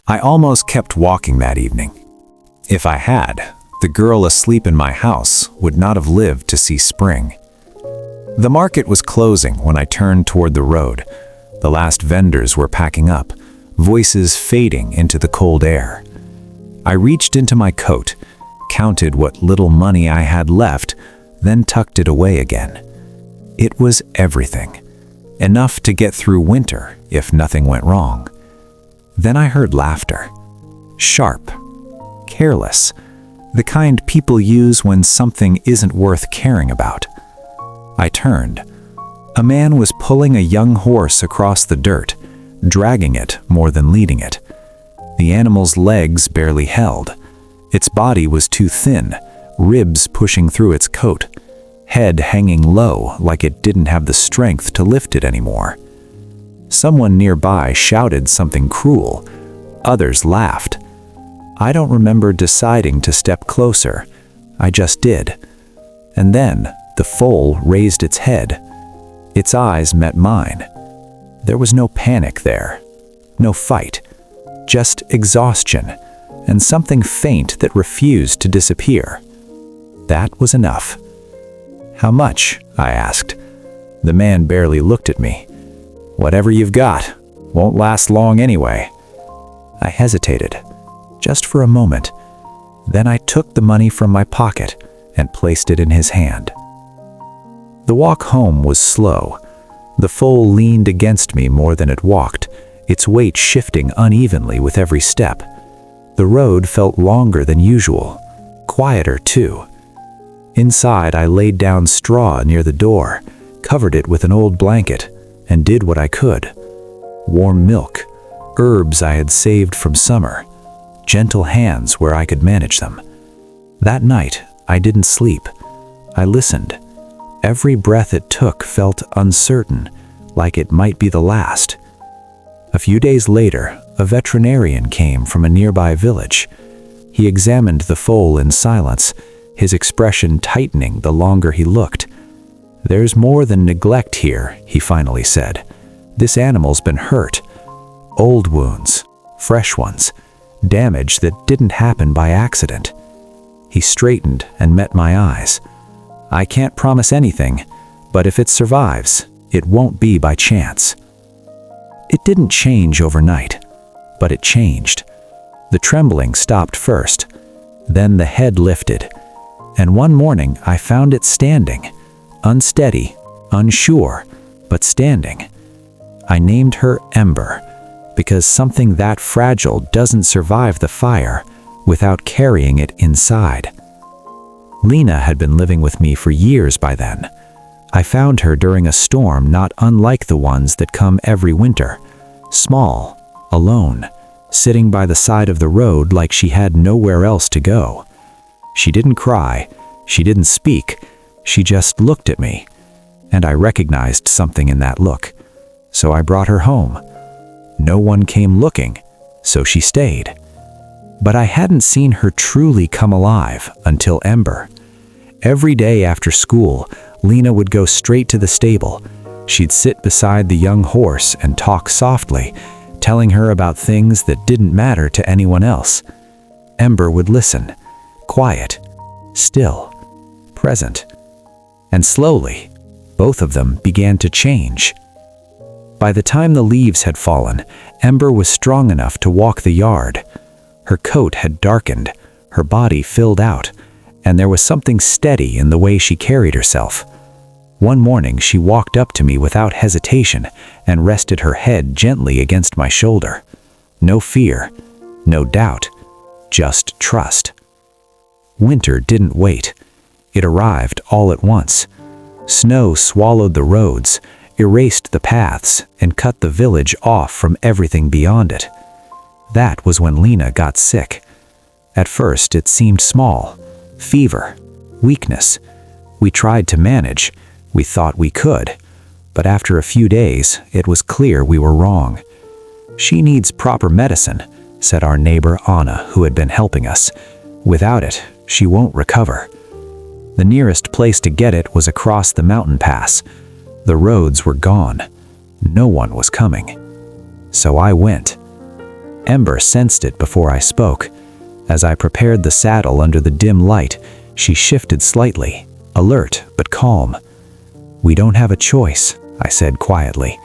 I almost kept walking that evening. If I had, the girl asleep in my house would not have lived to see spring. The market was closing when I turned toward the road. The last vendors were packing up, voices fading into the cold air. I reached into my coat, counted what little money I had left, then tucked it away again. It was everything. Enough to get through winter if nothing went wrong. Then I heard laughter. Sharp, careless, the kind people use when something isn't worth caring about. I turned. A man was pulling a young horse across the dirt, dragging it more than leading it. The animal's legs barely held. Its body was too thin, ribs pushing through its coat, head hanging low like it didn't have the strength to lift it anymore. Someone nearby shouted something cruel. Others laughed. I don't remember deciding to step closer. I just did. And then the foal raised its head. Its eyes met mine. There was no panic there, no fight, just exhaustion and something faint that refused to disappear. That was enough. "How much?" I asked. The man barely looked at me. "Whatever you've got. Won't last long anyway." I hesitated, just for a moment. Then I took the money from my pocket and placed it in his hand. The walk home was slow. The foal leaned against me more than it walked, its weight shifting unevenly with every step. The road felt longer than usual, quieter too. Inside, I laid down straw near the door, covered it with an old blanket, and did what I could. Warm milk, herbs I had saved from summer, gentle hands where I could manage them. That night, I didn't sleep. I listened. Every breath it took felt uncertain, like it might be the last. A few days later, a veterinarian came from a nearby village. He examined the foal in silence, his expression tightening the longer he looked. "There's more than neglect here," he finally said. "This animal's been hurt. Old wounds, fresh ones, damage that didn't happen by accident." He straightened and met my eyes. "I can't promise anything, but if it survives, it won't be by chance." It didn't change overnight, but it changed. The trembling stopped first, then the head lifted, and one morning I found it standing, unsteady, unsure, but standing. I named her Ember, because something that fragile doesn't survive the fire without carrying it inside. Lena had been living with me for years by then. I found her during a storm not unlike the ones that come every winter. Small, alone, sitting by the side of the road like she had nowhere else to go. She didn't cry, she didn't speak, she just looked at me. And I recognized something in that look. So I brought her home. No one came looking, so she stayed. But I hadn't seen her truly come alive until Ember. Every day after school, Lena would go straight to the stable. She'd sit beside the young horse and talk softly, telling her about things that didn't matter to anyone else. Ember would listen, quiet, still, present. And slowly, both of them began to change. By the time the leaves had fallen, Ember was strong enough to walk the yard. Her coat had darkened, her body filled out, and there was something steady in the way she carried herself. One morning she walked up to me without hesitation and rested her head gently against my shoulder. No fear, no doubt, just trust. Winter didn't wait. It arrived all at once. Snow swallowed the roads, erased the paths, and cut the village off from everything beyond it. That was when Lena got sick. At first it seemed small. Fever, weakness. We tried to manage. We thought we could. But after a few days, it was clear we were wrong. "She needs proper medicine," said our neighbor Anna, who had been helping us. "Without it, she won't recover." The nearest place to get it was across the mountain pass. The roads were gone. No one was coming. So I went. Ember sensed it before I spoke. As I prepared the saddle under the dim light, she shifted slightly, alert but calm. "We don't have a choice," I said quietly.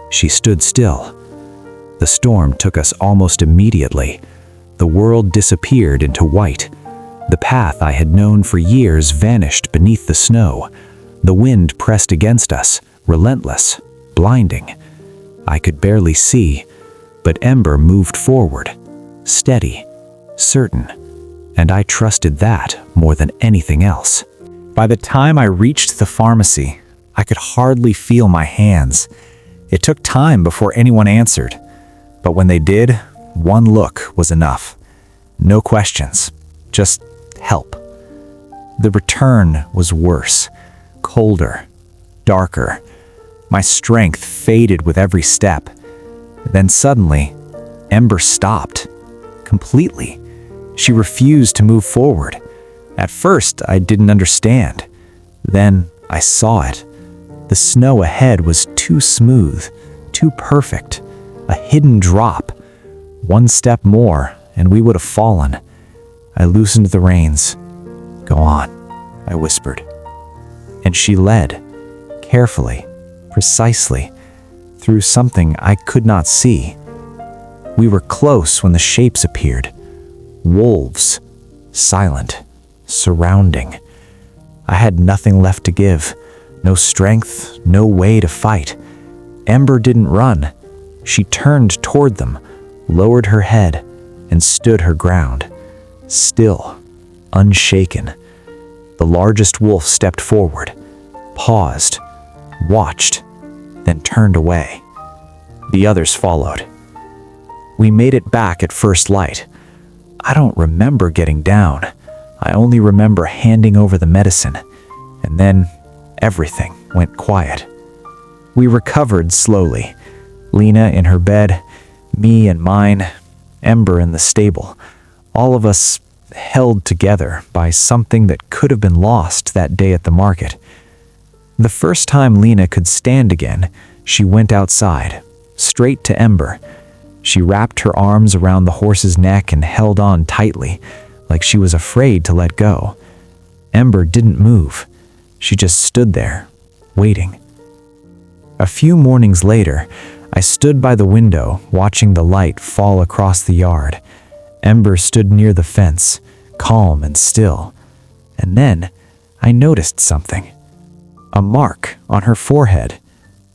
She stood still. The storm took us almost immediately. The world disappeared into white. The path I had known for years vanished beneath the snow. The wind pressed against us, relentless, blinding. I could barely see, but Ember moved forward, steady, certain, and I trusted that more than anything else. By the time I reached the pharmacy, I could hardly feel my hands. It took time before anyone answered, but when they did, one look was enough. No questions, just help. The return was worse, colder, darker. My strength faded with every step. Then suddenly, Ember stopped. Completely. She refused to move forward. At first, I didn't understand. Then I saw it. The snow ahead was too smooth, too perfect. A hidden drop. One step more, and we would have fallen. I loosened the reins. "Go on," I whispered. And she led, carefully, precisely, through something I could not see. We were close when the shapes appeared. Wolves, silent, surrounding. I had nothing left to give. No strength, no way to fight. Ember didn't run. She turned toward them, lowered her head, and stood her ground. Still, unshaken. The largest wolf stepped forward, paused, watched, then turned away. The others followed. We made it back at first light. I don't remember getting down. I only remember handing over the medicine, and then everything went quiet. We recovered slowly. Lena in her bed, me and mine, Ember in the stable. All of us held together by something that could have been lost that day at the market. The first time Lena could stand again, she went outside, straight to Ember. She wrapped her arms around the horse's neck and held on tightly, like she was afraid to let go. Ember didn't move. She just stood there, waiting. A few mornings later, I stood by the window, watching the light fall across the yard. Ember stood near the fence, calm and still. And then I noticed something. A mark on her forehead.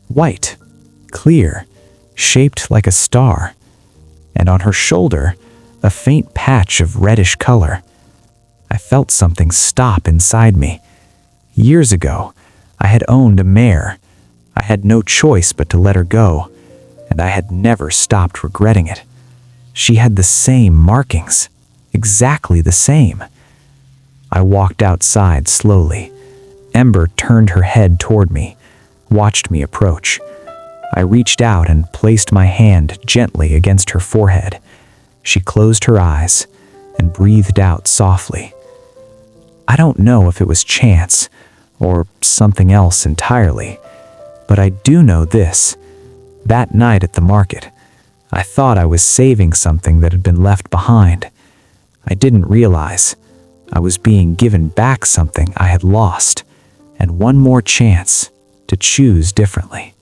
White, clear, shaped like a star. And on her shoulder, a faint patch of reddish color. I felt something stop inside me. Years ago, I had owned a mare. I had no choice but to let her go, and I had never stopped regretting it. She had the same markings, exactly the same. I walked outside slowly. Ember turned her head toward me, watched me approach. I reached out and placed my hand gently against her forehead. She closed her eyes and breathed out softly. I don't know if it was chance or something else entirely, but I do know this. That night at the market, I thought I was saving something that had been left behind. I didn't realize I was being given back something I had lost, and one more chance to choose differently.